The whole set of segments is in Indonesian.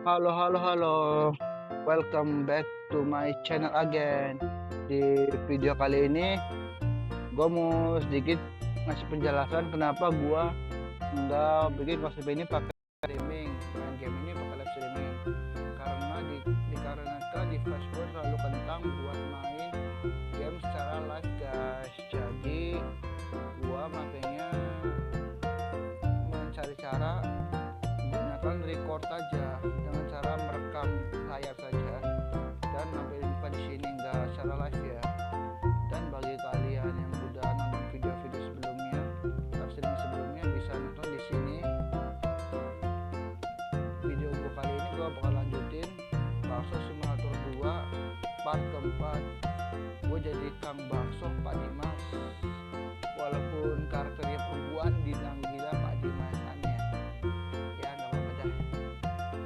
Halo, halo, halo. Welcome back to my channel again. Di video kali ini, gue mau sedikit ngasih penjelasan kenapa gue nggak bikin konsep ini pakai streaming, main game ini pakai live streaming. Karena dikarenakan device gue terlalu kentang buat main game secara live, guys. Jadi gue makanya mencari cara gunakan record aja dengan cara merekam layar saja dan nampilin muka di sini nggak secara live ya. Dan bagi kalian yang udah nonton video-video sebelumnya, live streaming sebelumnya, bisa nonton di sini. Video gua kali ini gua bakal lanjutin bakso simulator 2 part keempat. Gue jadi Kang Bakso Pak Dimas, walaupun karakternya perempuan dinanggila Pak Dimas, aneh ya. Nggak apa-apa dah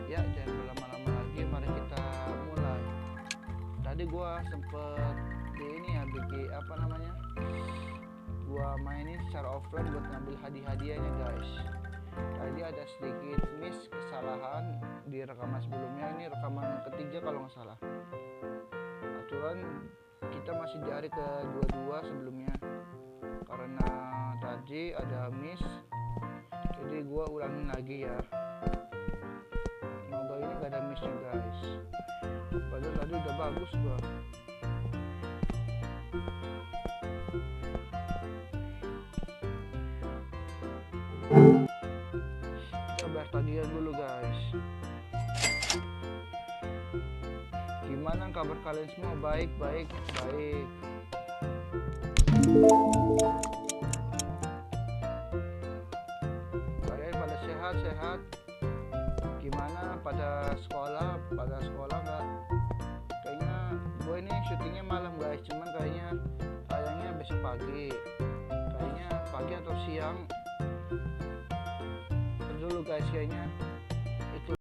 ya, jangan berlama-lama lagi, mari kita mulai. Tadi gue sempet di ini ya, bikin apa namanya, gue mainin secara offline buat ngambil hadiah-hadiahnya, guys. Tadi ada sedikit miss, kesalahan di rekaman sebelumnya. Ini rekaman ketiga kalau nggak salah. Aturan kita masih di hari ke-22 sebelumnya, karena tadi ada miss, jadi gue ulangin lagi ya. Semoga ini gak ada missnya, guys. Padahal tadi udah bagus gua. Kita bahas tagihan dulu, guys. Gimana kabar kalian semua? Baik. Kalian pada sehat? Gimana pada sekolah nggak? Kayaknya gue ini syutingnya malam, guys. Cuman kayaknya besok pagi. Kayaknya pagi atau siang. Dulu, guys, kayaknya itu.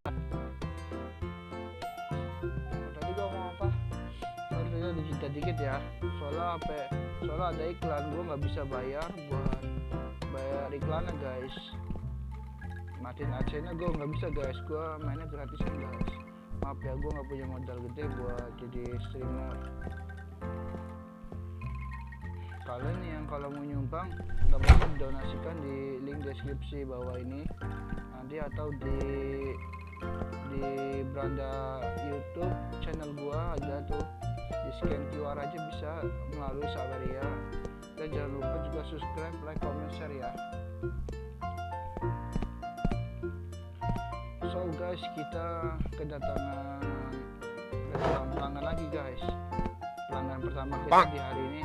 Tadi gue mau apa? Soalnya dikit ya. Soalnya ada iklan, gue nggak bisa bayar buat bayar iklannya, guys. Matiin AC-nya gue nggak bisa, guys. Gue mainnya gratisan, guys. Maaf ya, gue nggak punya modal gede buat jadi streamer. Kalian yang kalau mau nyumbang nggak apa-apa, donasikan di link deskripsi bawah ini nanti, atau di beranda YouTube channel gua ada tuh, di scan QR aja bisa melalui Saweria. Dan jangan lupa juga subscribe, like, comment, share ya. So guys, kita kedatangan pelanggan lagi, guys. Pelanggan pertama kita di hari ini.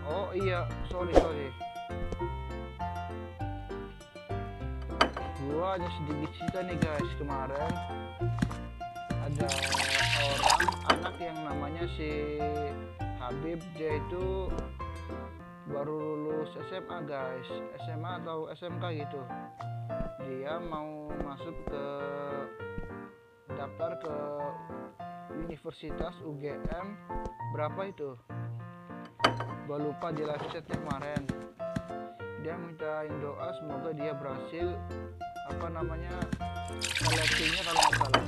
Oh iya, sorry. Gua ada sedikit cerita nih, guys. Kemarin ada anak yang namanya si Habib. Dia itu baru lulus SMA, guys. SMA atau SMK gitu. Dia mau masuk ke daftar ke Universitas UGM berapa itu, gue lupa di live chatnya kemarin. Dia mintain doa semoga dia berhasil seleksinya kalau nggak salah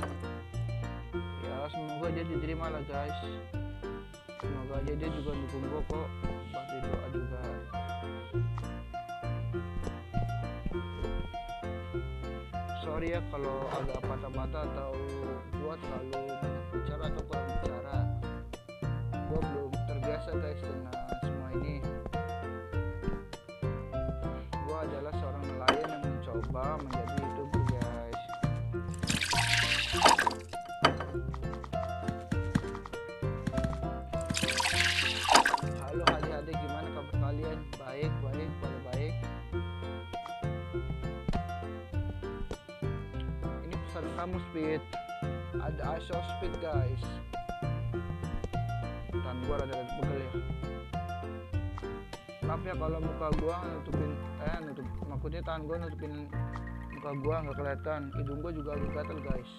ya. Semoga dia diterima lah, guys. Semoga aja dia juga dukung gue kok, pasti doa juga. Sorry ya kalau agak patah-patah atau gue terlalu banyak bicara atau kurang bicara. Gue belum terbiasa, guys, dengan semua ini. Gue adalah seorang nelayan yang mencoba menjadi YouTuber, guys. Halo adik-adik, gimana kabar kalian? Baik, pada baik. Ini pesan kamu, Speed. Ada ISO Speed, guys. Tahan gua rada pegel ya. Maaf ya kalau muka gua maksudnya tahan gua nutupin muka gua nggak kelihatan. Hidung gua juga agak gatel, guys.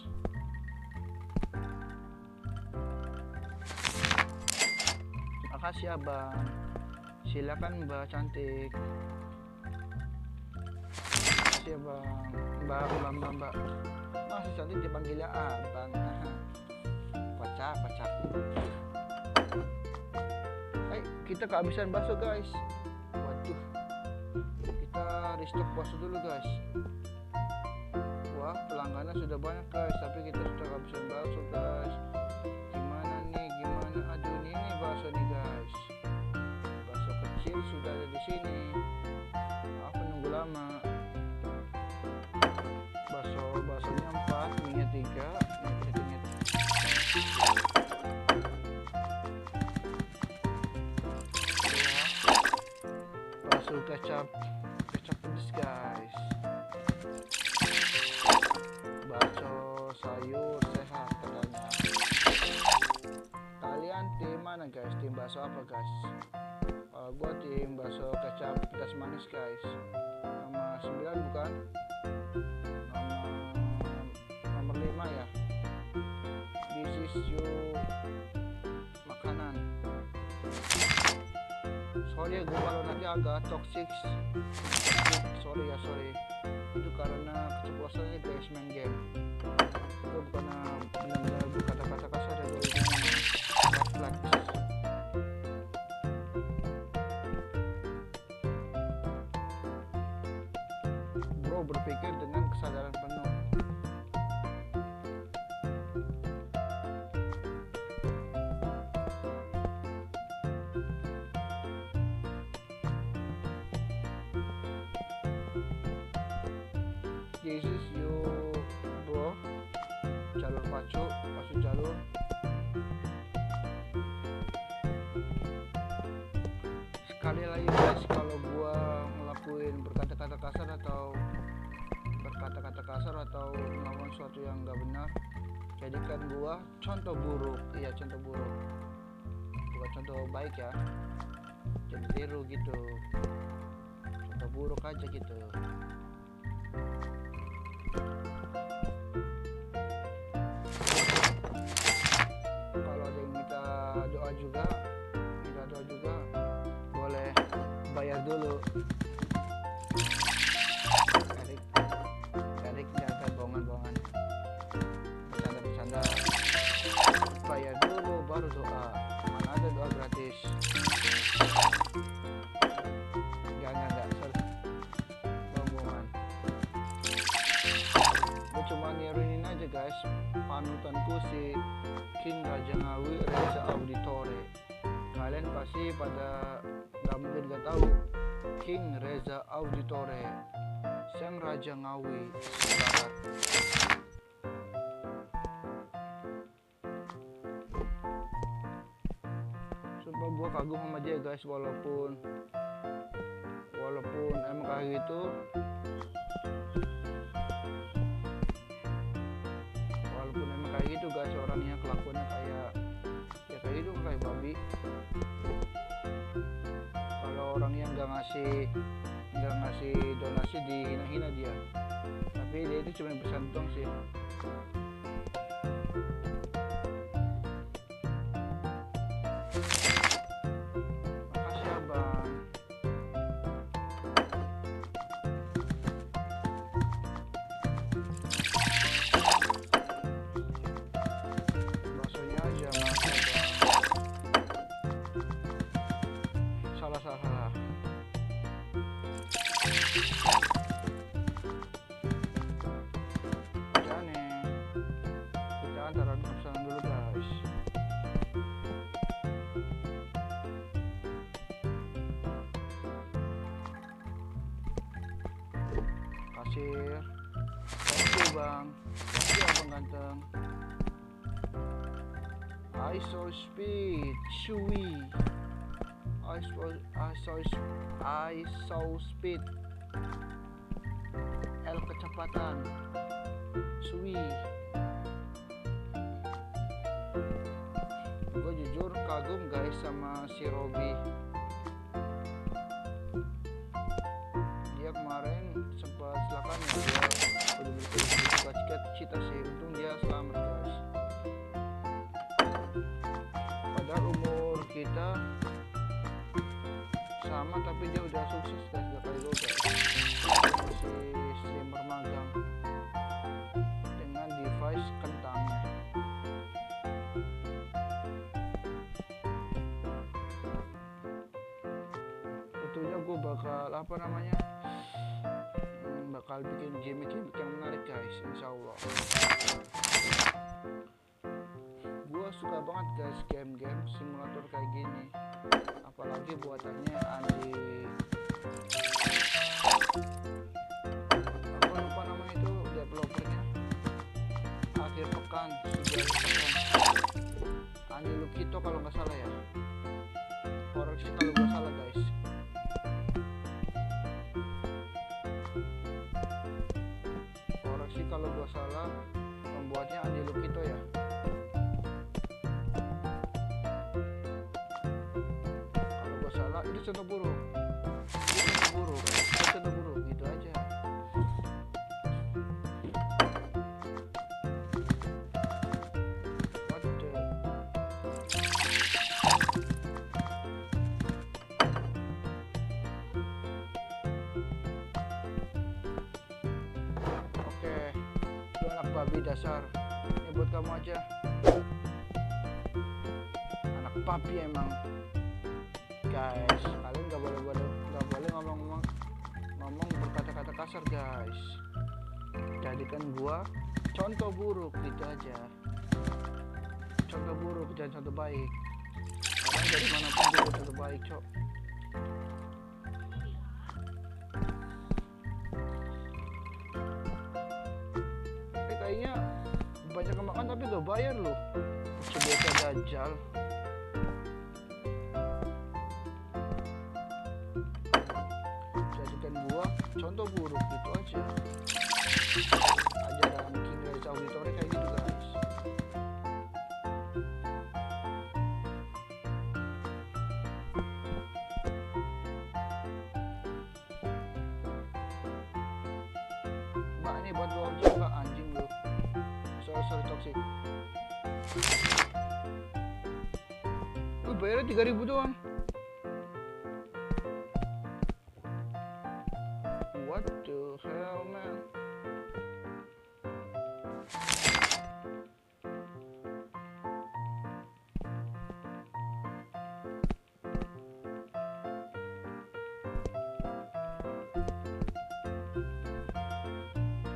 Makasih abang. Silakan mbak cantik. Makasih ya bang. Mbak. masih cantik dipanggilnya Abang. Kocak. Kita kehabisan bakso guys. Waduh, kita restock bakso dulu guys. Wah, pelanggannya sudah banyak guys, tapi kita sudah kehabisan bakso guys. Gimana? Aduh, ini bakso nih guys. Bakso kecil sudah ada di sini. Apa nunggu lama? Baksonya 4, minyak 3. Bakso kecap pedas guys. Bakso sayur sehat katanya. Kalian tim mana guys? Tim bakso apa guys? Kalau gua tim bakso kecap pedas manis guys. Nomor 9 bukan? Nomor 5 ya. This is your makanan. Sorry gue kalau nanti agak toxic. Sorry. Itu karena keceplosannya guys main game. Itu bukan benar-benar kata-kata kasar ya, gue refleks. Bro berpikir dengan kesadaran penuh. This is you bro, jalur pacu jalur. Sekali lagi guys, kalau gua ngelakuin berkata-kata kasar atau melakukan sesuatu yang nggak benar, jadikan gua contoh buruk. Iya, contoh buruk, bukan contoh baik ya, jadi tiru gitu, contoh buruk aja gitu. Kalau ada yang minta doa juga boleh bayar dulu. Erik jangan bohongan, bercanda. Bayar dulu baru doa. Mana ada doa gratis? Jangan bohongan. Gue cuma niruin aja guys, panutanku si King Raja Ngawi Reza Auditore. Kalian pasti pada nggak mungkin gak tahu King Reza Auditore, Sang Raja Ngawi Barat. Sumpah gua kagum sama dia guys, walaupun emang kayak gitu. Guys, orangnya kelakuannya kayak itu kayak babi. Kalau orang yang nggak ngasih donasi dihina-hina dia, tapi dia itu cuma bersantong sih. Makasih abang. Salah. Kita antara pesanan dulu guys. Kasir. Thank you bang. Thank you abang ganteng. I saw speed, Shui. I saw speed. L kecepatan. Sui. Gue jujur kagum guys sama si Robi. Dia kemarin sempat kecelakaan ya, dia udah beli cita sih, untung dia selamat guys. Padahal umur kita sama tapi dia udah sukses guys, udah kali guys. Masih streamer magang dengan bakal apa namanya, bakal bikin gimmick-gimmick yang menarik guys, insya Allah. Gue suka banget guys game-game simulator kayak gini, apalagi buatannya Andi, apa lupa namanya itu developernya, akhir pekan, Andi Lukito kalau nggak salah ya, koreksi kalau nggak salah guys. Koreksi kalau gua salah, pembuatnya Andi Lukito ya. Kalau gua salah, itu contoh buruk. Contoh buruk, gitu aja. What the? Oke, lu anak babi dasar. Ini buat kamu aja. Anak babi emang. Guys, kalian nggak boleh ngomong berkata-kata kasar guys. Jadikan gua contoh buruk, gitu aja. Contoh buruk, jangan contoh baik. Karena dari manapun gua contoh baik, cok. Kayaknya banyak yang makan tapi gak bayar loh. Sebiasa dajal. Jadikan gua contoh buruk, gitu aja. Ajaran King Reza Auditori kayak gitu guys. Mbak, ini buat 2 jam mbak, anjing lu. Sorry toxic. Lu bayarnya 3.000 doang. What the hell man.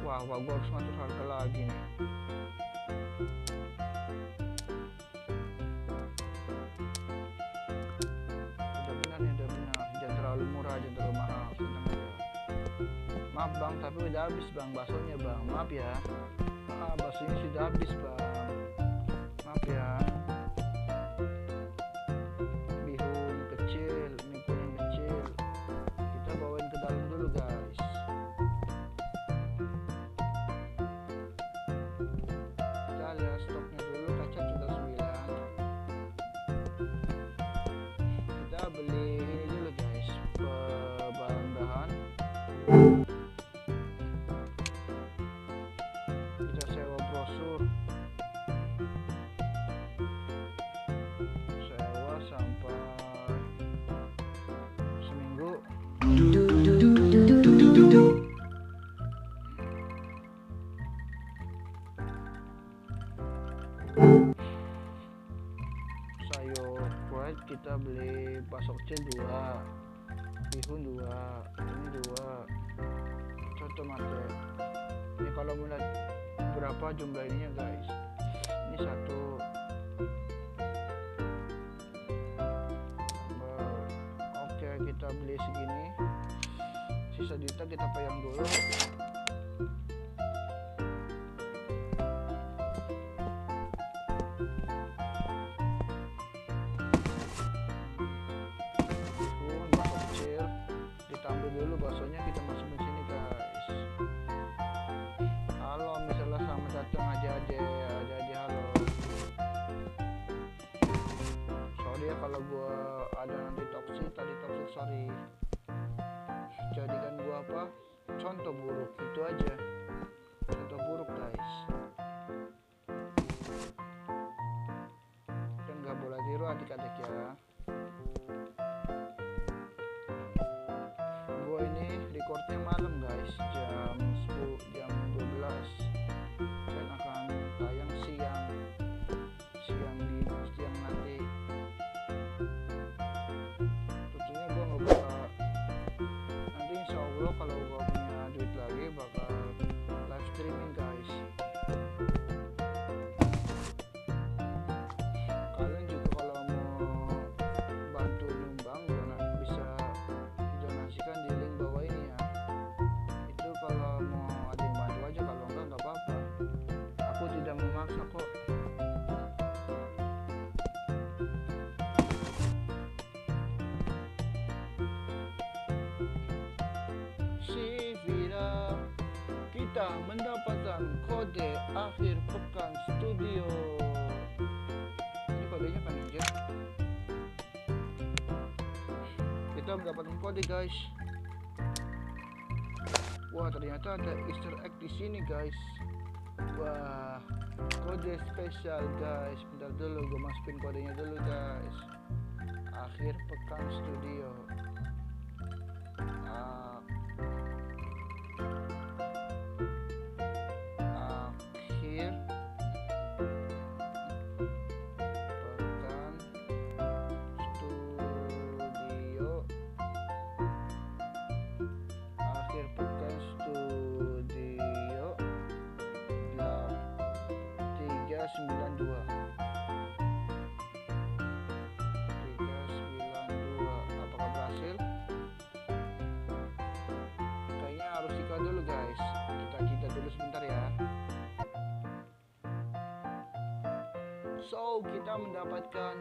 Wah, gue harus ngatur harga lagi nih. Udah benar. Jangan terlalu murah, jangan terlalu mahal. Tenang aja. Maaf bang, tapi udah habis bang baksonya bang. Maaf ya. Baksonya sudah habis bang. Maaf ya. Bihun kecil, mie kuning kecil. Kita bawain ke dalam dulu guys. Kita lihat stoknya dulu, kacang juga 9. Kita beli ini dulu guys, bahan-bahan. Kita sewa brosur, sewa sampai seminggu. Sayur fried kita beli bakso kecil 2, bihun 2, ini 2, contoh mate. Ini kalau melihat berapa jumlah ininya guys, ini 1. Oke, kita beli segini, sisa duitnya kita payang dulu. Dulu baksonya kita masukin sini guys. Halo, misalnya selamat datang aja halo. Sorry ya kalau gua ada nanti toxic, sorry. Jadikan gua apa? Contoh buruk, itu aja. Contoh buruk guys. Dan nggak boleh tiru adik-adik ya. Ini recordnya malam guys, jam 12, dan akan tayang siang nanti. Tentunya gua nggak bakal kita mendapatkan kode akhir pekan studio. Ini kodenya kan anjir. Kita mendapatkan kode guys. Wah, ternyata ada Easter egg di sini guys. Wah, kode spesial guys. Bentar dulu, gue masukin kodenya dulu guys. Akhir pekan studio. Akhir pekan studio. Akhir pekan studio 392. Apakah berhasil? Kayaknya harus iklan dulu guys. Kita dulu sebentar ya. So, kita mendapatkan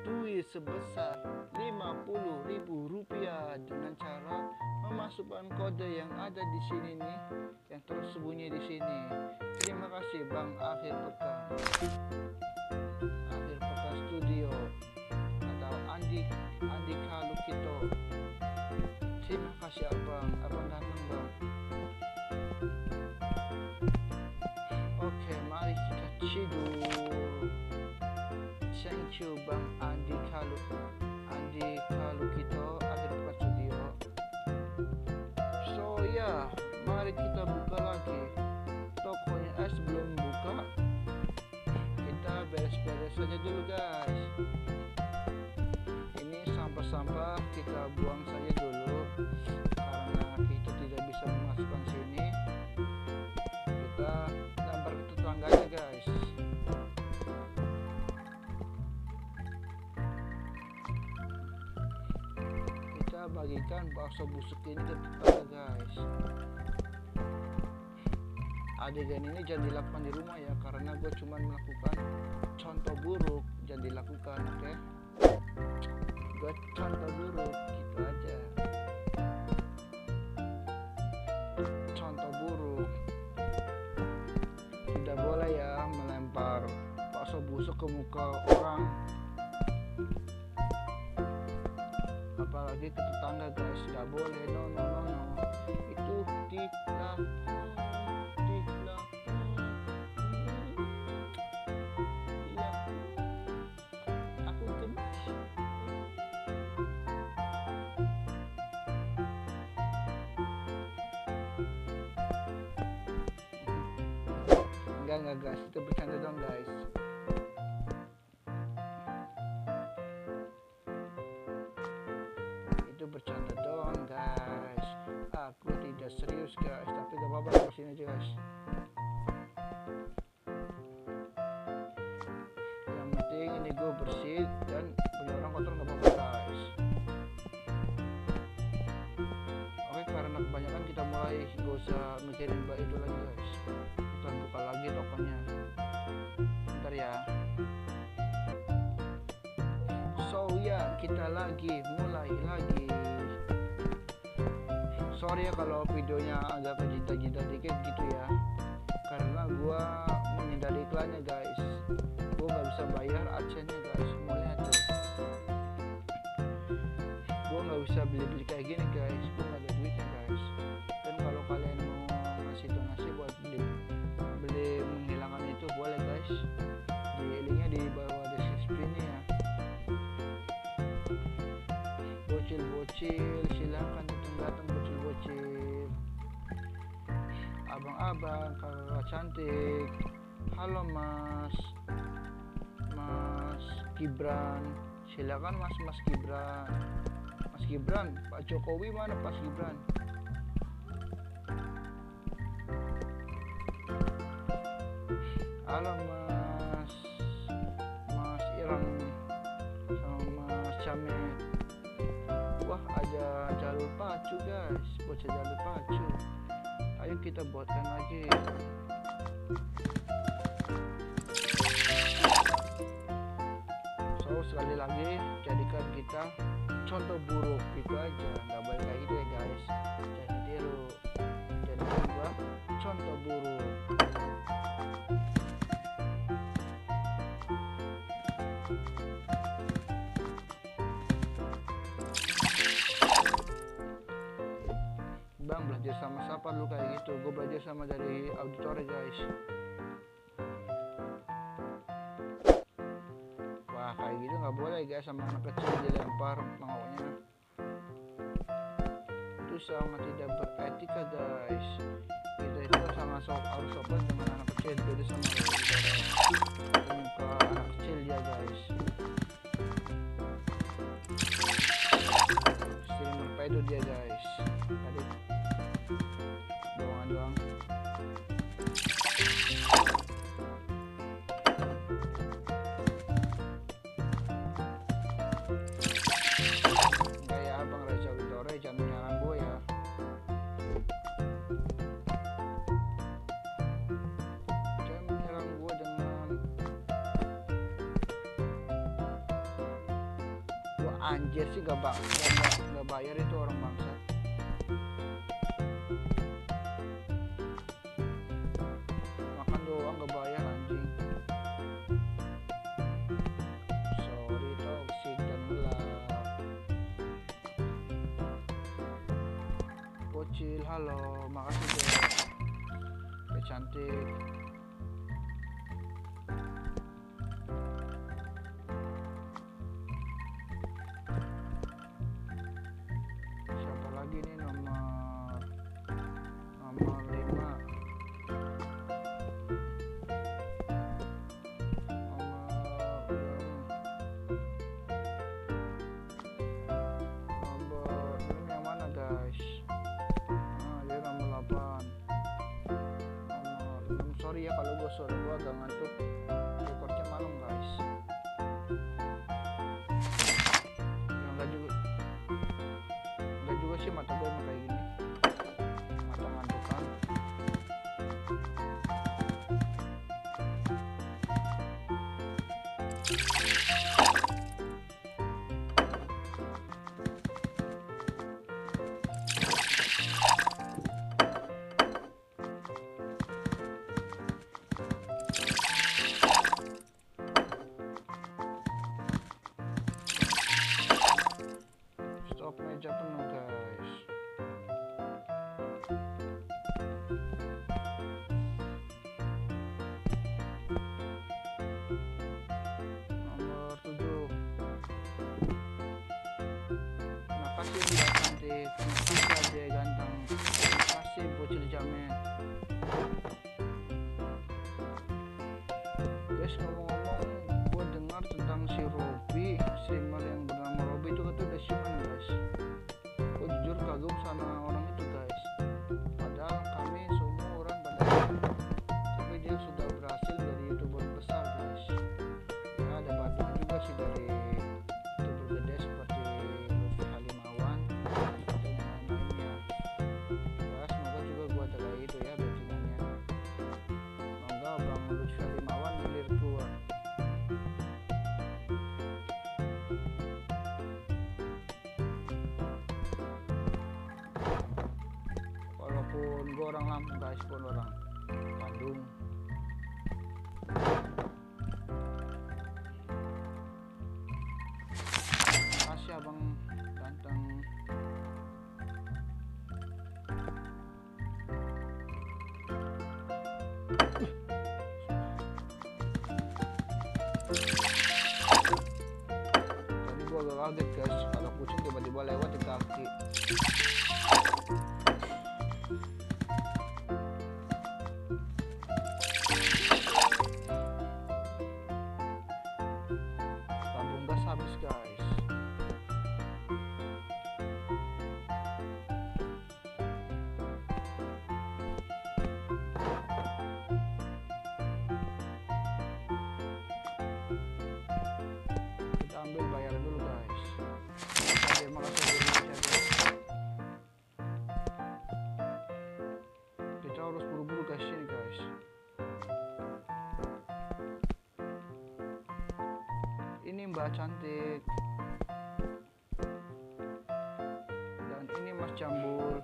duit sebesar Rp50.000 dengan cara memasukkan kode yang ada di sini nih, yang tersembunyi di sini. Terima kasih Bang Akhir Pekan. Akhir Pekan Studio atau Andi Kalukito. Terima kasih Abang ganteng Bang. Oke, mari kita tidur. Thank you Bang Andi Kalukito, Akhir Pekan Studio. So ya, mari kita buka lagi tokonya. Sebelum buka, kita beres-beres saja dulu guys. Ini sampah-sampah kita buang saja dulu, karena kita tidak bisa memasukkan sini. Kita lempar ke tetangganya guys. Kita bagikan bakso busuk ini ke tetangga guys. Adegan ini jangan dilakukan di rumah ya, karena gue cuma melakukan contoh buruk. Jangan dilakukan, oke? Gue contoh buruk gitu aja. Contoh buruk. Tidak boleh ya melempar bakso busuk ke muka orang, apalagi ke tetangga guys. Tidak boleh, no. Itu tidak. Enggak guys, itu bercanda dong guys. Itu bercanda dong guys. Aku tidak serius guys, tapi gak apa-apa, terusin aja guys. Yang penting ini gue bersih dan punya orang kotor gak apa-apa guys. Oke, karena kebanyakan kita mulai gak usah mikirin mbak itu lagi guys. Kita buka lagi tokonya. Bentar ya. So ya, kita mulai lagi. Sorry ya kalau videonya agak kejita-jita dikit gitu ya, karena gua menghindari iklannya guys. Gua nggak bisa bayar adsense-nya guys. Mau lihat tuh, gua nggak bisa beli kayak gini guys. Gua nggak ada duitnya guys. Dan kalau kalian mau ngasih donasi buat beli menghilangkan itu, boleh guys. Di linknya di bawah deskripsi ini ya. Bocil, silakan datang bocil. Abang-abang, kakak cantik. Halo Mas Gibran, silakan Mas Gibran. Pak Jokowi mana Mas Gibran? Halo Mas Irang sama Mas Camet. Wah, ada jalur pacu guys, bocah jalur pacu. Ayo kita buatkan lagi. So, sekali lagi jadikan kita contoh buruk gitu aja, nggak boleh kayak gitu ya guys. Jadi lu jadikan gua contoh buruk. belajar sama siapa lu kayak gitu? Gue belajar sama dari auditor guys. Wah kayak gitu nggak boleh guys, sama anak kecil dilempar mangkoknya. Itu sangat tidak beretika guys. Kita itu harus sopan dengan anak kecil, beda sama auditor. Muka anak kecil dia guys. Streamer itu dia guys. Tadi bohongan doang. Enggak ya Bang Reza Widore, jangan menyerang gue ya. Jangan menyerang gue dengan gue anjir sih, gak bayar itu orang bangsa. Makan doang gak bayar anjing. Sorry toxic dan gelap. Bocil halo, makasih deh. Ya cantik. Siapa lagi nih nomor 5? Nomor yang mana guys? Dia nomor 8. Nomor 6. Sorry ya kalau suara gue agak ngantuk, recordnya malam guys. Ya enggak juga sih, mata gue emang kayak gini, mata ngantukan. Stop meja penuh guys. Nomor 7. Makasih dia cantik, makasih adek ganteng, makasih bocil jamet. Guys ngomong-ngomong, gue dengar tentang si Robby, streamer yang bernama Robby itu katanya udah siuman guys. Gue jujur kagum sama orang itu guys. Padahal kami semua orang pada, tapi dia sudah berhasil dari YouTuber besar guys. Ya ada bantuan juga sih dari YouTuber gede seperti Lutfi Halimawan dan yang lain-lainnya. Ya semoga juga gue ada kayak itu ya backingannya. Semoga Bang Lutfi Halimawan ngelir gue. Walaupun gue orang Lampung guys, pun orang Bandung. Makasih abang ganteng. Tadi gue agak kaget guys, kalau kucing tiba-tiba lewat di kaki. Tabung gas habis guys. Kita ambil bayaran dulu guys. Terima kasih Indonesia. Kita harus buru-buru guys ini guys. Ini Mbak cantik. Dan ini Mas Jambul.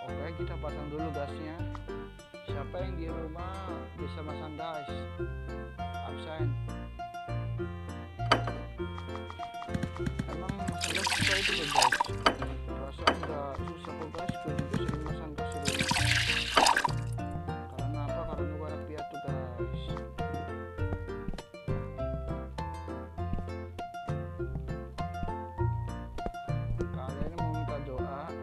Oke, kita pasang dulu gasnya. Siapa yang di rumah bisa pasang gas? Absen. masang gas susah itu loh guys, perasaan nggak susah kok guys, gue juga sering masang gas di rumah. Karena apa? Karena gue anak piatu guys. Kalian mau minta doa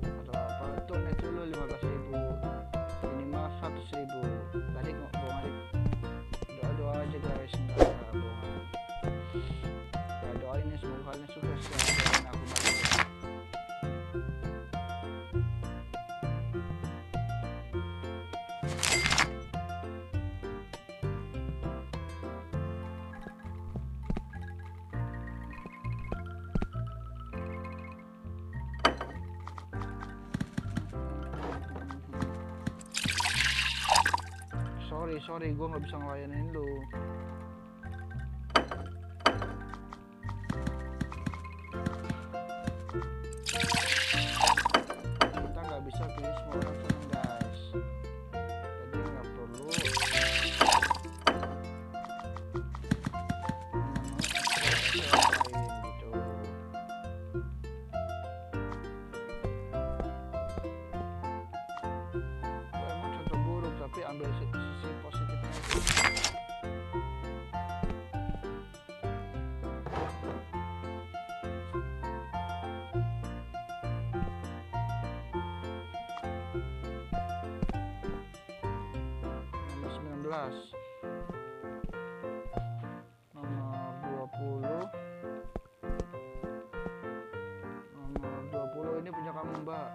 atau apa, donate dulu 15.000, minimal 100.000. Tadi nggak bohong, doa-doa aja guys, nggak bohong. Ya doain ya, semoga kalian sukses ya, doain aku balik ya. Sorry, gue nggak bisa ngelayanin lu. Kita nggak bisa pilih semua orang seneng guys, jadi nggak perlu gitu. Gue emang contoh buruk, tapi ambil sisi positifnya. 19, nomor 20, nomor 20 ini punya kamu mbak.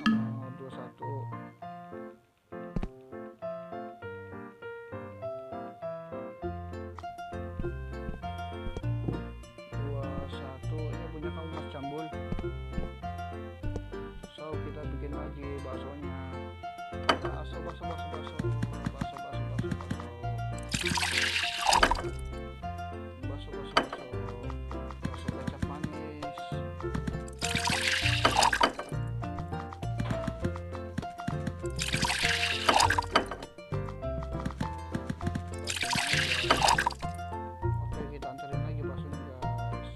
Nomor 21, ini punya kamu mas Jambul. So kita bikin lagi baksonya. Bakso kecap manis. Oke, kita anterin lagi baksonya guys.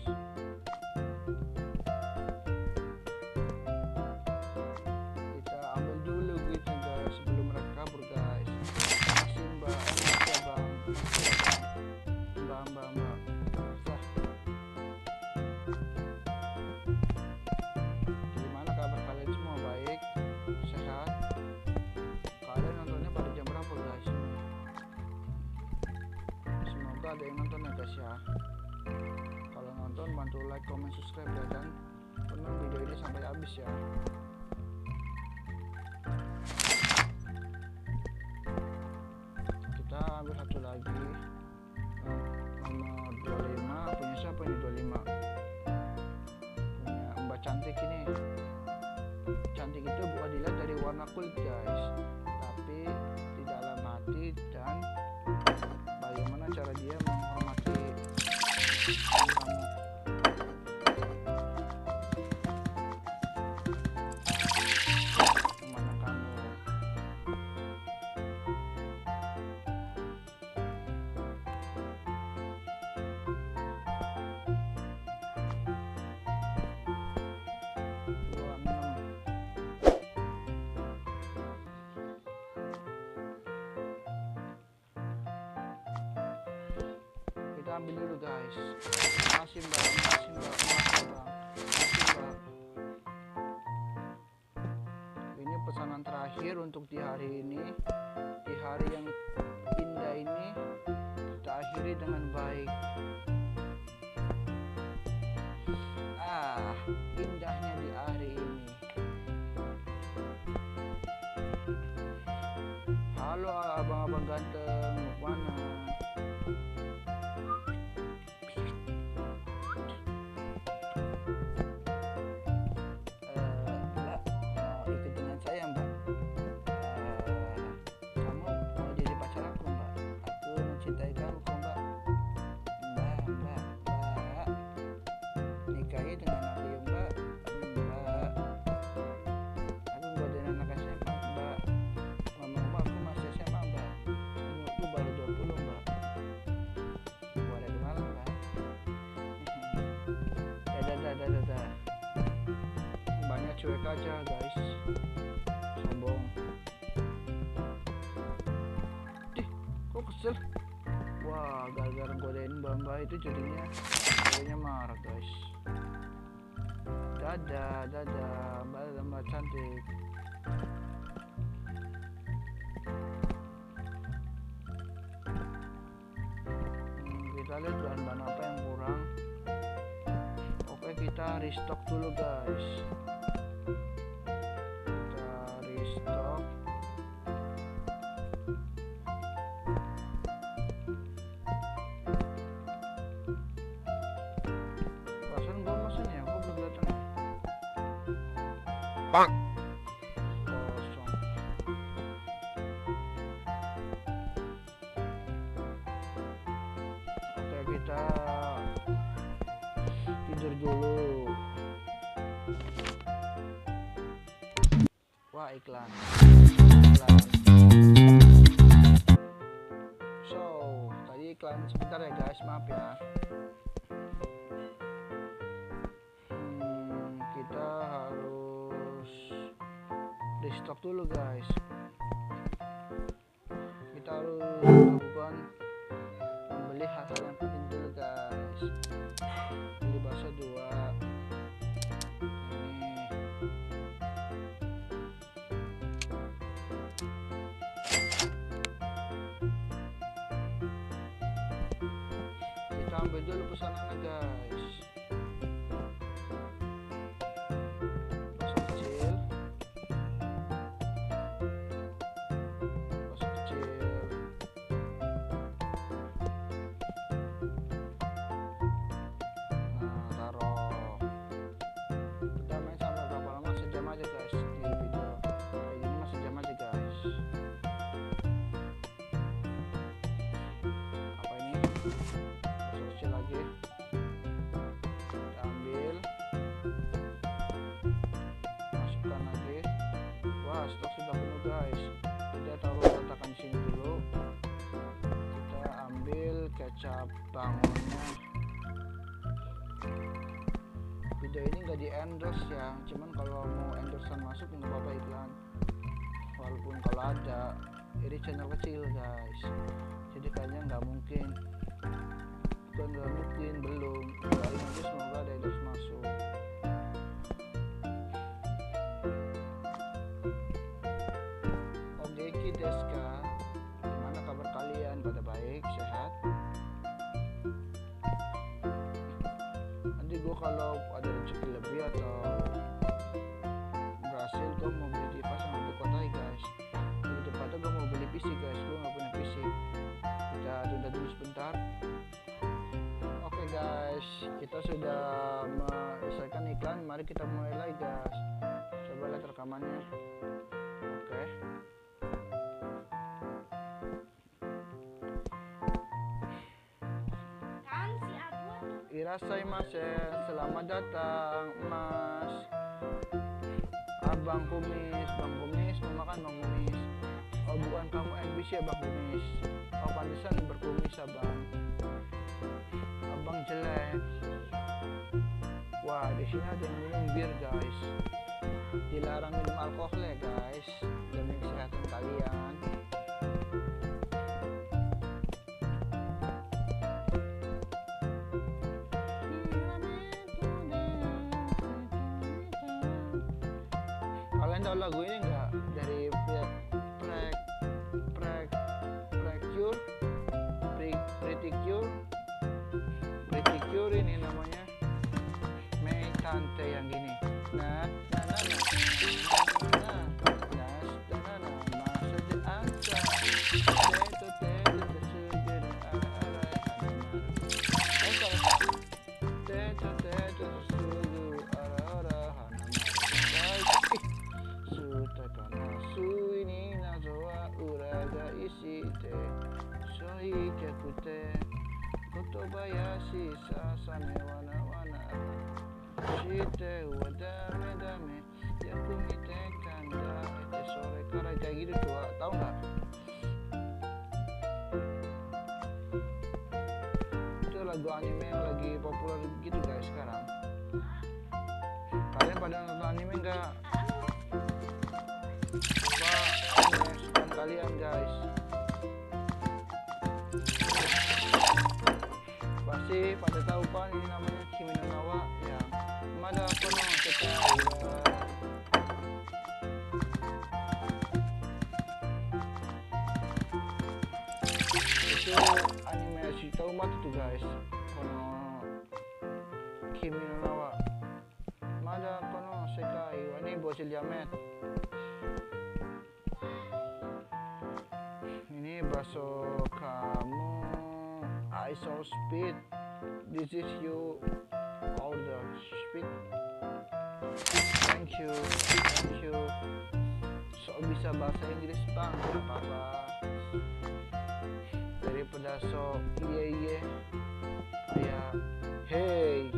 Kita ambil dulu duitnya guys sebelum mereka kabur guys. Makasih mbak, makasih abang, mbak. Gimana kabar kalian semua, baik? Sehat? Kalian nontonnya pada jam berapa guys? Semoga ada yang nonton ya guys ya. Kalau nonton bantu like, comment, subscribe ya, dan tonton video ini sampai habis ya. Kita ambil satu lagi, nomor 25. Punya siapa ini 25? Punya Mbak Cantik ini. Cantik itu bukan dilihat dari warna kulit guys, tapi di dalam hati dan bagaimana cara dia menghormati kamu. Memandang kamu. Kita ambil dulu guys. Makasih mbak, makasih mbak, makasih bang, makasih mbak. Ini pesanan terakhir untuk di hari ini, di hari yang indah ini. Kita akhiri dengan baik. Indahnya di hari ini. Halo abang-abang ganteng, mau mana? Mbak, mau ikut dengan saya mbak? Kamu mau jadi pacar aku mbak? Aku mencintai kamu kok mbak. Mbak, nikahi dengan aku ya mbak. Aku nggak ada anak SMA mbak. Mama aku masih SMA mbak. Umurku baru 20 mbak. Boleh kenalan mbak? cuek aja guys, sombong. Kok kesel? Wah, gara-gara godain Mbak itu jadinya marah guys. Dadah Mbak cantik. Kita lihat bahan-bahan apa yang kurang. Oke, kita restock dulu guys. Kita restock. Perasaan gua mesinnya kok belum datang ya? Kosong. Oke, kita tidur dulu. Wah, iklan. So, tadi iklan sebentar ya guys, maaf ya. Kita harus restock dulu guys. Kita harus lakukan membeli hal-hal yang penting dulu guys. Beli bakso 2. Kita ambil dulu pesanannya guys. Bakso kecil. Nah, taruh. Kita main sampai berapa lama? Sejam aja guys. Di video kayak gini mah sejam aja guys. Apa ini? Bakso kecil lagi. Kita ambil, masukkan lagi. Wah, stok sudah penuh guys. Kita taruh letakkan di sini dulu. Kita ambil kecap bangunnya. Video ini nggak di endorse ya, cuman kalau mau endorsean masuk nggak apa-apa iklan. Walaupun kalau ada, ini channel kecil guys, jadi kayaknya nggak mungkin. Bukan nggak mungkin, belum. Doain aja semoga ada endorse masuk. Oke deska, gimana kabar kalian? Pada baik, sehat? Nanti gue kalau ada rezeki lebih atau berhasil, gue mau beli device yang lebih kuat guys. Lebih tepatnya gue mau beli PC guys, gue nggak punya PC. Kita tunda dulu sebentar. Oke guys, kita sudah menyelesaikan iklan. Mari kita mulai lagi guys. Coba lihat rekamannya. Oke. Irasaimasen, selamat datang Mas. Abang Kumis, Bang Kumis, mau makan Bang Kumis? Oh bukan kamu NPC ya Bang Kumis? Oh pantesan berkumis abang. Abang jelek. Wah, di sini ada yang minum bir guys. Dilarang minum alkohol ya guys, demi kesehatan kalian. Kalian tahu lagu ini nggak? Dari Pretty Cure ini namanya. Mei Tante yang gini. Nah, Kotobayashi sasane wana wana shite wadame dame yakumite kanda ete sore kara, kayak gitu tuh, tahu nggak? Itu lagu anime yang lagi populer gitu guys sekarang. Kalian pada nonton anime enggak? Apa anime kesukaan kalian guys? Pasti pada tahu kan ini namanya Kimi no Na wa ya. Mada kono sekai wa itu anime Shitoma tuh guys. Kono Kimi no Na wa Mada kono sekai wa ini bocil jamet. Ini bakso kamu I saw speed. This is you order speed. Thank you. So bisa bahasa Inggris bang, apa-apa. Daripada so iye kayak hey.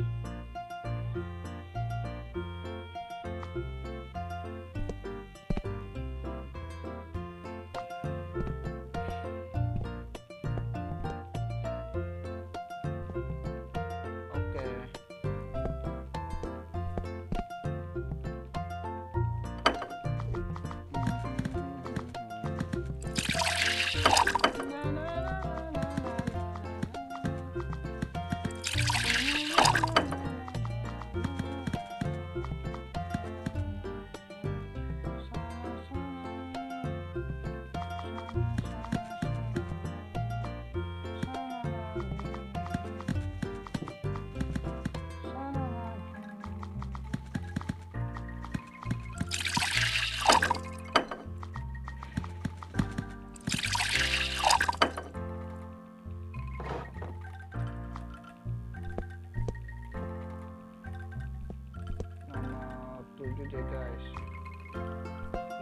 Deh guys,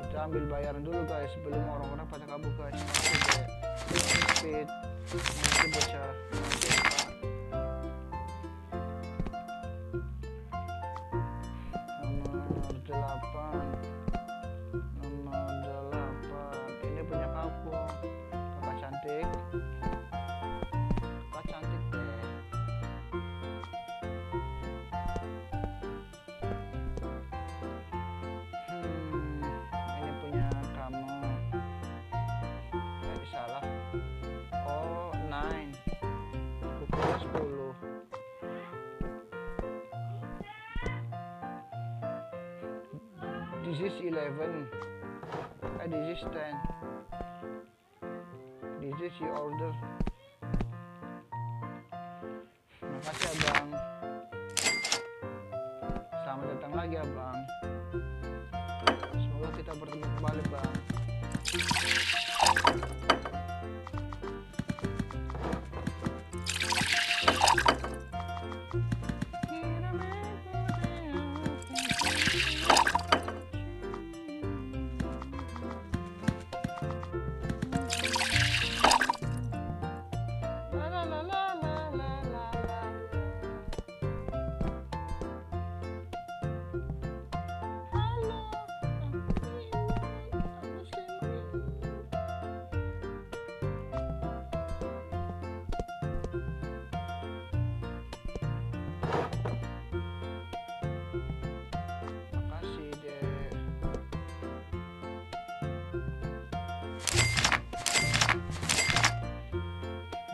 kita ambil bayaran dulu guys sebelum orang-orang pada kabur guys. Speed masih bocah nomor 8 ini punya kamu kakak cantik deh. This is 11. This is 10. This is your order. Makasih abang. Selamat datang lagi abang. Semoga kita bertemu kembali bang.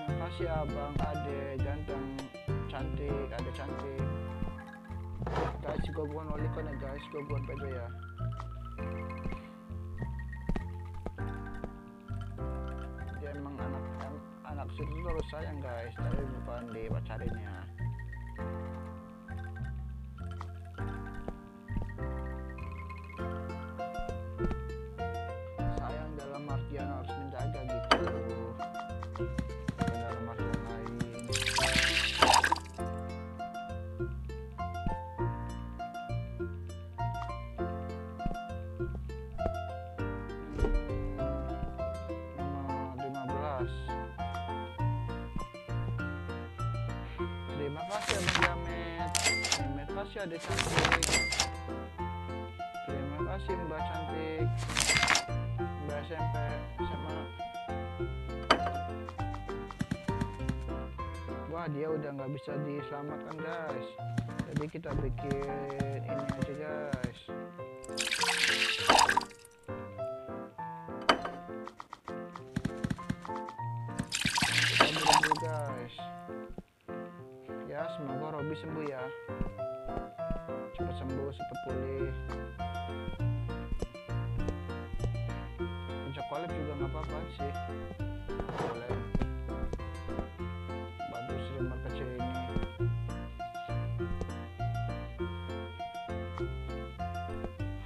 Makasih abang, ade ganteng, cantik, ade cantik. Guys, gue bukan wali kona guys, gue bukan pedo ya. Dia emang anak situ terus sayang guys, tapi bukan dipacarinnya. Sayang dalam artian harus menjaga gitu. Terima kasih abang Jamet. Terima kasih adik cantik. Terima kasih mbak cantik, mbak SMP SMA. Wah, dia udah nggak bisa diselamatkan guys, jadi kita bikin ini aja guys. sembuh, cepat pulih. Pencet collab juga nggak apa-apa sih, boleh bantu streamer kecil ini.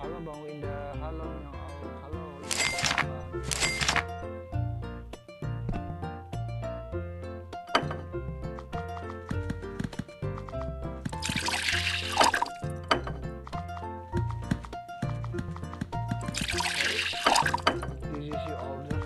Halo Bang Winda, halo Nyong Au, halo. This is your order.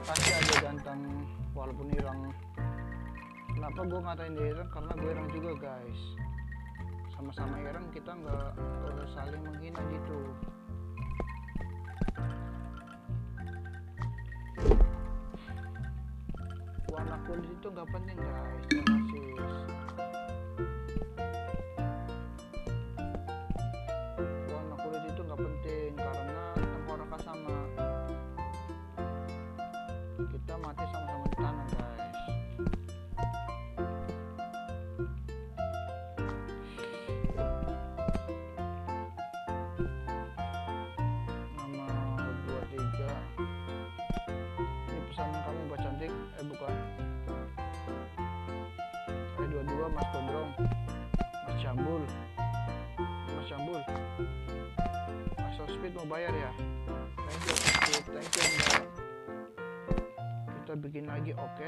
Makasih aja ganteng, walaupun Irang. Kenapa gue ngatain dia Irang? Karena gue Irang juga guys. Sama-sama Irang, kita nggak saling menghina gitu. Warna kulit itu nggak penting guys, rasis. Warna kulit itu nggak penting karena tenggorokan sama. Kita mati sama-sama di tanah guys. Nama 23. Ini pesanan kamu Mbak Cantik, bukan. 22 Mas Gondrong, Mas Jambul, Mas Jambul. Asal Speed mau bayar ya. Thank you Speed, thank you Mbak. Kita bikin lagi, oke.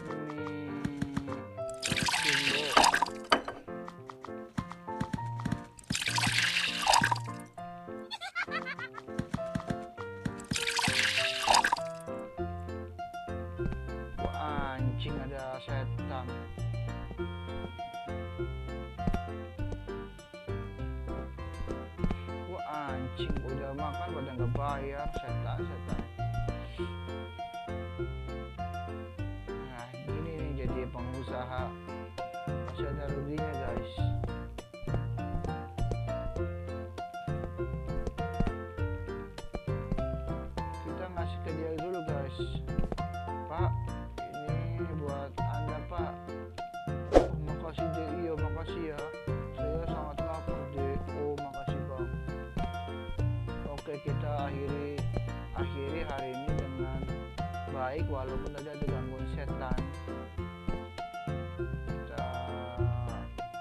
Ini Jumbo. Wah anjing, ada setan. Wah anjing, udah makan pada nggak bayar, setan. Nah gini nih jadi pengusaha, masih ada ruginya guys. Kita ngasih ke dia dulu guys. Pak, ini buat Anda Pak. Oh, makasih deh, iya makasih ya. Saya sangat lapar deh. Oh makasih Bang. Oke, kita akhiri hari ini dengan baik walaupun tadi ada gangguan setan. Kita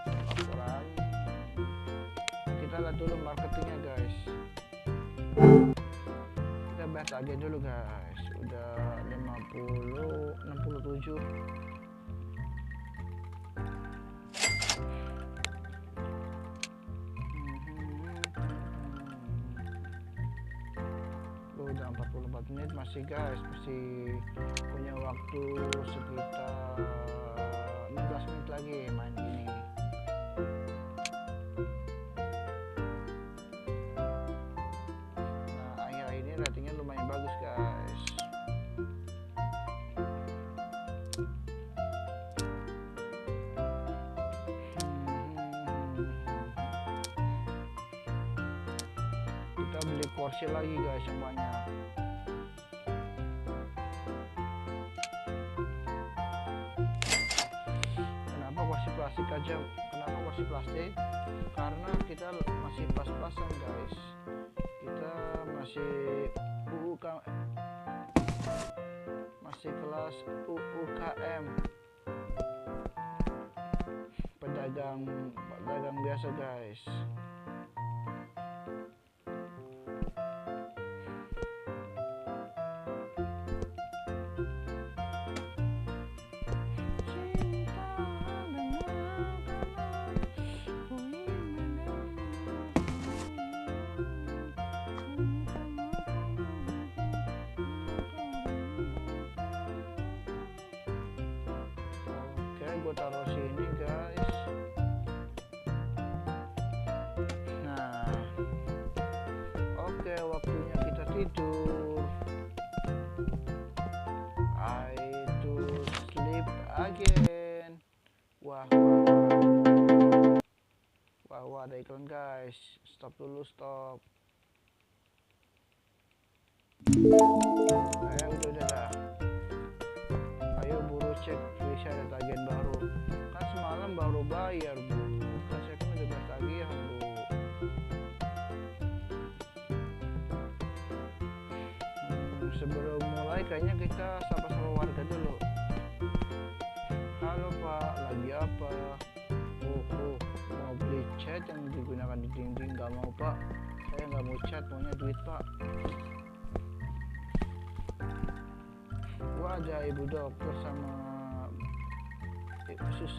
laporan. Kita lihat dulu marketingnya guys. Kita bahas aja dulu guys. Udah 67. Udah 44 menit masih guys, masih punya waktu sekitar 15 menit lagi main ini. Nah akhir ini ratingnya lumayan bagus guys. Kita beli kursi lagi guys yang banyak. Kenapa kursi plastik aja? Kenapa kursi plastik? Karena kita masih pas-pasan guys. Kita masih masih kelas UKM, pedagang biasa guys. Gue taruh sini guys. Nah oke, waktunya kita tidur. again. Wah, ada iklan guys. Stop dulu, stop. Udah dah. Ayo buru cek bisa ada tagihan baru. Kan semalam baru bayar bu. Kan saya kan udah bayar tagihan bu. Sebelum mulai kayaknya kita sapa-sapa warga dulu. Halo pak, lagi apa? Mau beli cat yang digunakan di dinding? Gak mau pak, saya nggak mau cat, maunya duit pak. Wah, ada ibu dokter sama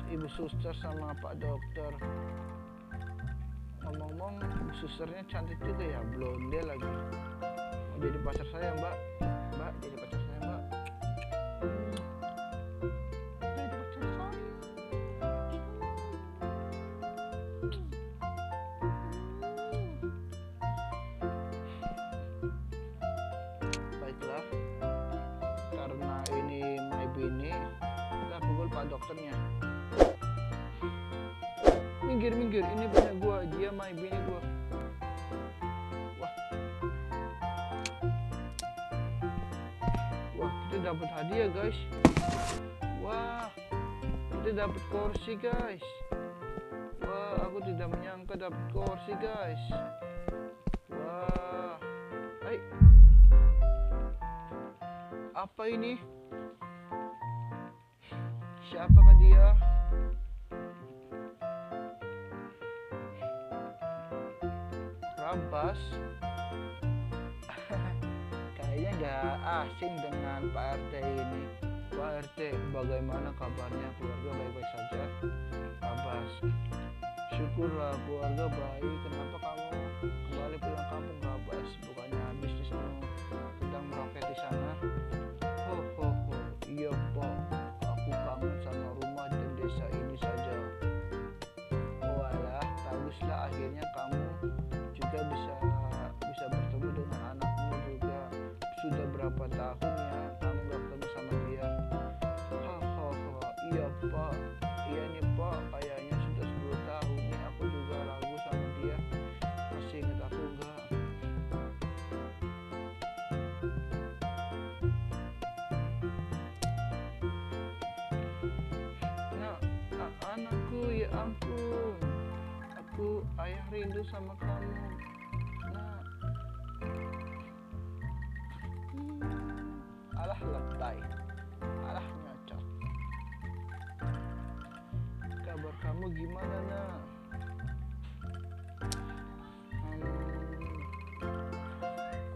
ibu suster sama pak dokter. Ngomong-ngomong, susternya cantik juga ya, blonde lagi. Mau jadi pacar saya mbak, jadi pacar saya mbak. Baiklah, karena ini my bini, kita pukul pak dokternya. Minggir, ini punya gua, dia my bini gua. Wah, kita dapat hadiah guys. Wah, kita dapat kursi guys. Wah, aku tidak menyangka dapat kursi guys. Wah, hai, apa ini? Siapakah dia? Rampas. Kayaknya nggak asing dengan Pak RT ini. Pak RT, bagaimana kabarnya? Keluarga baik-baik saja? Abbas, syukurlah keluarga baik. Kenapa kamu kembali pulang kampung, Abbas? Bukannya bisnismu sedang meroket di sana? Iya Pak, aku kangen sama rumah dan desa ini saja. Walah, baguslah akhirnya kamu juga bisa bertemu dengan anakmu juga. Sudah berapa tahun ya kamu gak ketemu sama dia? Iya Pak, iya nih Pak, kayaknya sudah 10 tahun nih aku juga ragu sama dia. Masih ingat aku enggak? Nah, anakku, ya ampun, aku ayah rindu sama kamu. Nah, alah lebay, alah nyocok. Kabar kamu gimana nak?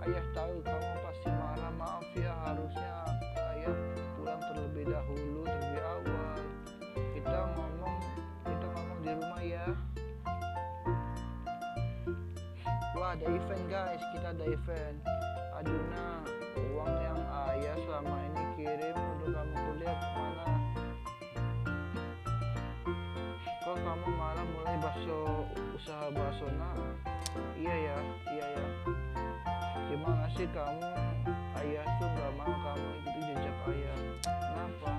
Ayah tahu kamu pasti marah, maaf ya, harusnya ayah pulang terlebih dahulu, terlebih awal. Kita ngomong di rumah ya. Wah, ada event guys, kita ada event. Aduh nah, uang yang ayah selama ini kirim untuk kamu kuliah kemana? Kok kamu malah mulai usaha bakso nak? Iya ya. Gimana sih kamu? Ayah tuh gak mau kamu ikuti jejak ayah. Kenapa?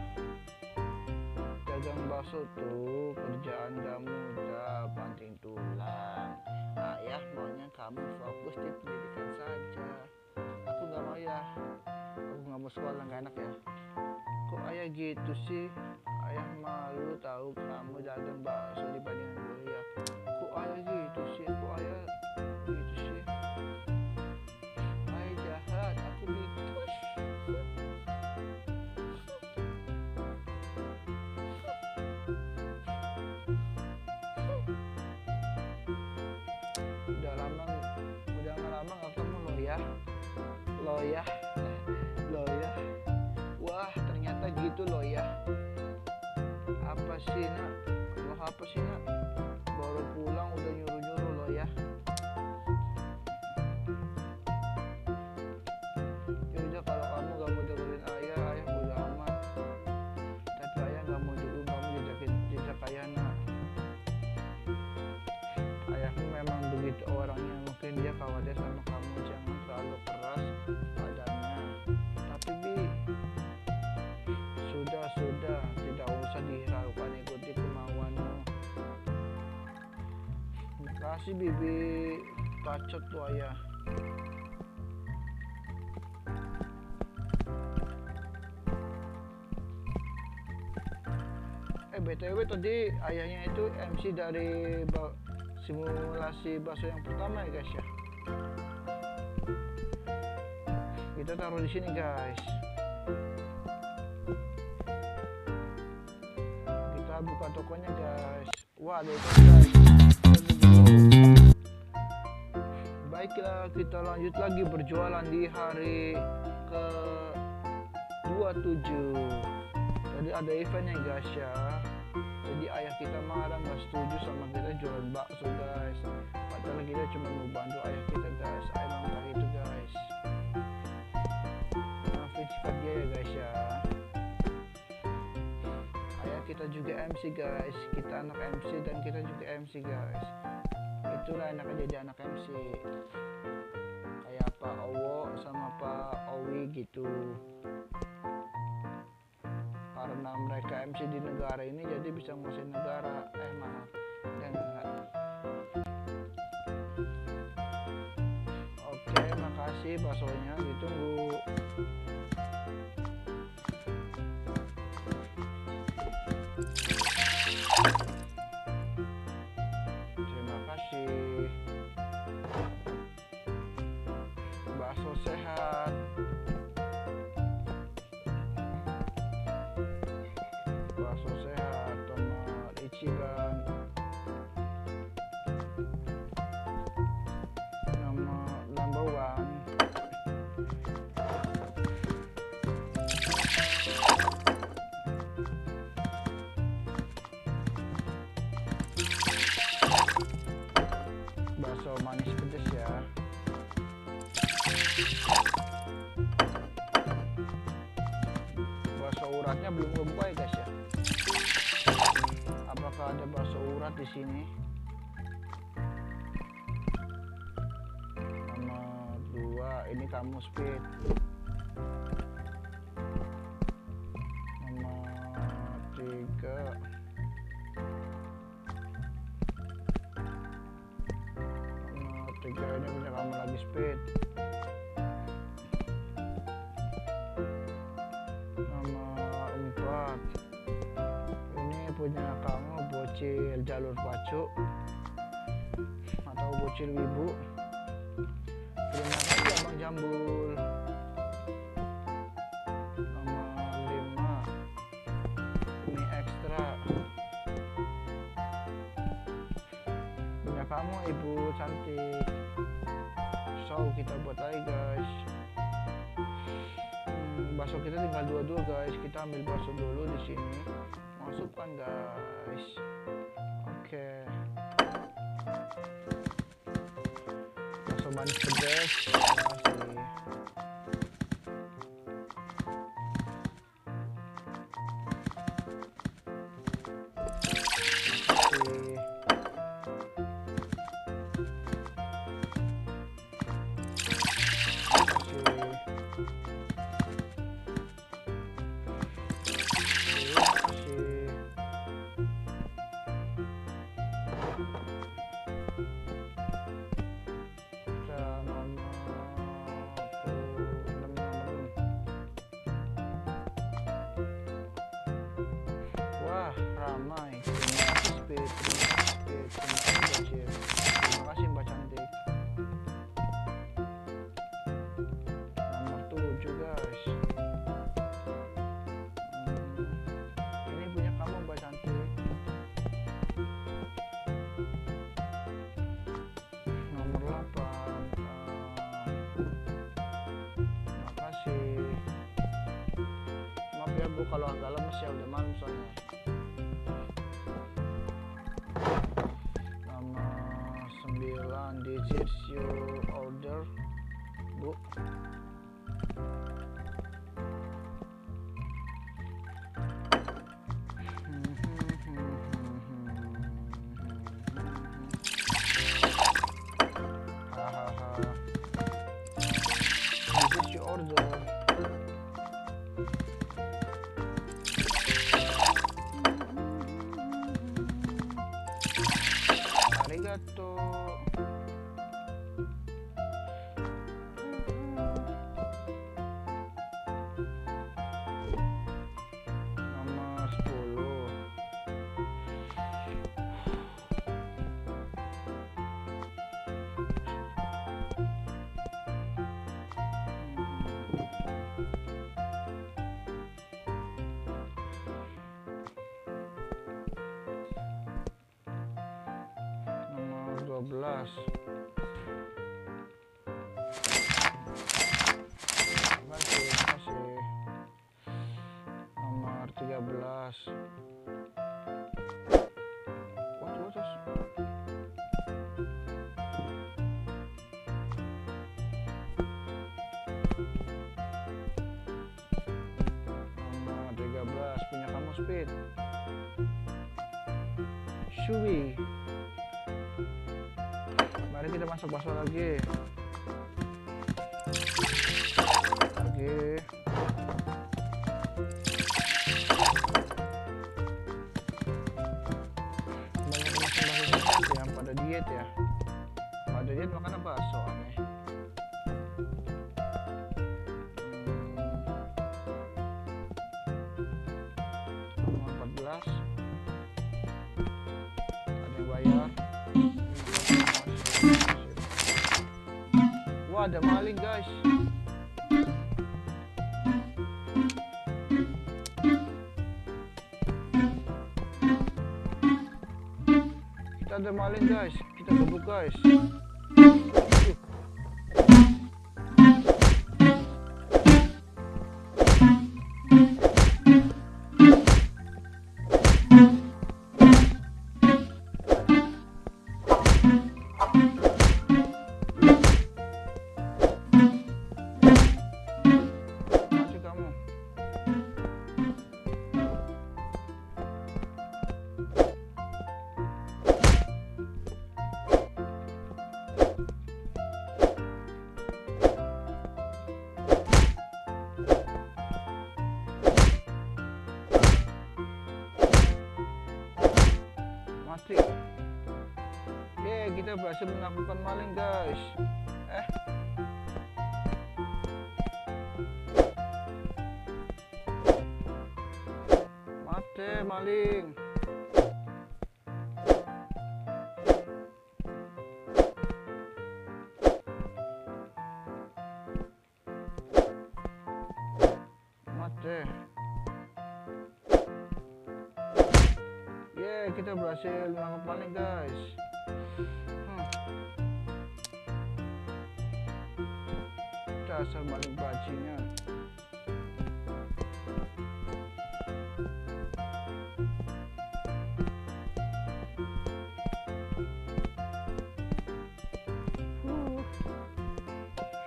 Dagang bakso tuh kerjaan gak mudah, banting tulang. Ayah maunya kamu fokus di pendidikan saja. Aku gak mau ya, aku gak mau sekolah, gak enak ya. Kok ayah gitu sih? Ayah malu tahu kamu dagang bakso dibandingkan kuliah. Kok ayah gitu sih? Ayah jahat, aku bikus. Udah lama gak ketemu lo ya. Wah, ternyata gitu lo ya. Apa sih nak? Baru pulang udah nyuruh lo ya. Yaudah, kalau kamu gak mau dengerin ayah bodo amat. Tapi ayah gak mau dukung kamu jejak ayah nak. Ayahmu memang begitu orangnya, mungkin dia khawatir sama kamu, jangan terlalu keras padanya. Tapi Bi, sudah tidak usah Makasih Bibi Kacot tuh ayah. BTW tadi ayahnya itu MC dari simulasi bakso yang pertama ya guys ya. Kita taruh di sini guys. Kita buka tokonya guys. Wah, ada itu guys. Baiklah, kita lanjut lagi berjualan di hari ke 27. Jadi ada eventnya guys ya. Jadi ayah kita marah, nggak setuju sama kita jualan bakso guys. Padahal kita cuma mau bantu ayah kita guys. Ayah marah itu guys. Maafin sifat dia ya guys ya. Ayah kita juga MC guys. Kita anak MC dan kita juga MC guys. Itulah enaknya jadi anak MC. Kayak Pak Owo sama Pak Owi gitu. Karena mereka MC di negara ini jadi bisa nguasain negara. Maaf, enggak. Oke, makasih baksonya, ditunggu. Terima kasih. Bakso sehat. Bakso sehat, tomat Ichiban. Number one. Bakso manis pedas ya. Bakso uratnya belum kebuka ya guys ya. Apakah ada bakso urat di sini? Nomor 2 ini kamu speed. Nomor 3 ini punya kamu lagi speed. Nomor 4 ini punya kamu bocil jalur pacu atau bocil wibu. Terima kasih Abang Jambul. Nomor 5 ini ekstra punya kamu ibu cantik. So kita buat lagi guys. Bakso kita tinggal 22 guys. Kita ambil bakso dulu di sini. Masukkan guys. Oke. Bakso manis pedas. Terima kasih. Wah, ramai. Terima kasih Speed. Terima kasih Mbak Cantik. Nomor 7 guys. Ini punya kamu Mbak Cantik. Nomor 8. Terima kasih. Maaf ya Bu kalau agak lemes ya, udah malam soalnya. Nomor 9 digits you order Bu. This is your order. Arigato. foto. Nomor 10. Nomor 12. Masih. Nomor 13. What? Nomor 13 punya kamu, Speed. Shui. Mari kita masuk bakso lagi. Banyak makan bakso yang pada diet ya. Pada diet makan bakso aneh. Nomor 14. Ada yang bayar. Wah, ada maling guys. Kita ada maling guys. Kita gebuk guys. Mati. Kita berhasil menaklukkan maling guys. Mati maling. Mati. Kita berhasil menangkap maling guys. Dasar maling bajingan.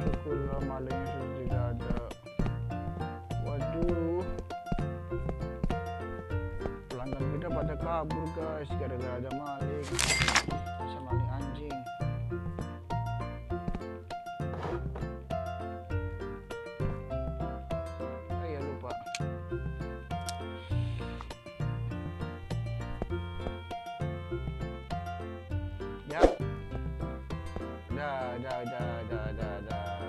Syukurlah malingnya sudah tidak ada. Waduh, pelanggan kita pada kabur guys gara-gara ada maling. Bisa maling anjing. Ya lupa. Ya. Dah.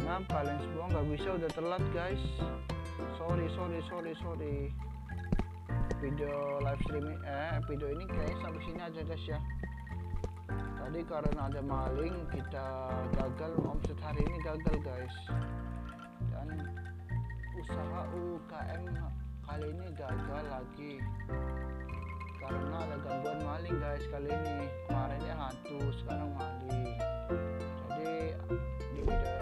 Maaf kalian semua nggak bisa, udah telat guys. Sorry. Video live streaming video ini kayaknya sampai sini aja guys ya. Tadi karena ada maling kita gagal, omset hari ini gagal guys. Dan usaha UKM kali ini gagal lagi karena ada gangguan maling guys. Kali ini kemarinnya hantu, sekarang maling. Jadi di video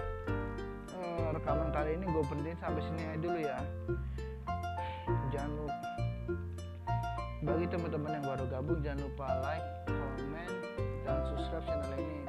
rekaman kali ini gue berhenti sampai sini aja dulu ya. Jangan lupa, bagi teman-teman yang baru gabung, jangan lupa like, comment, dan subscribe channel ini.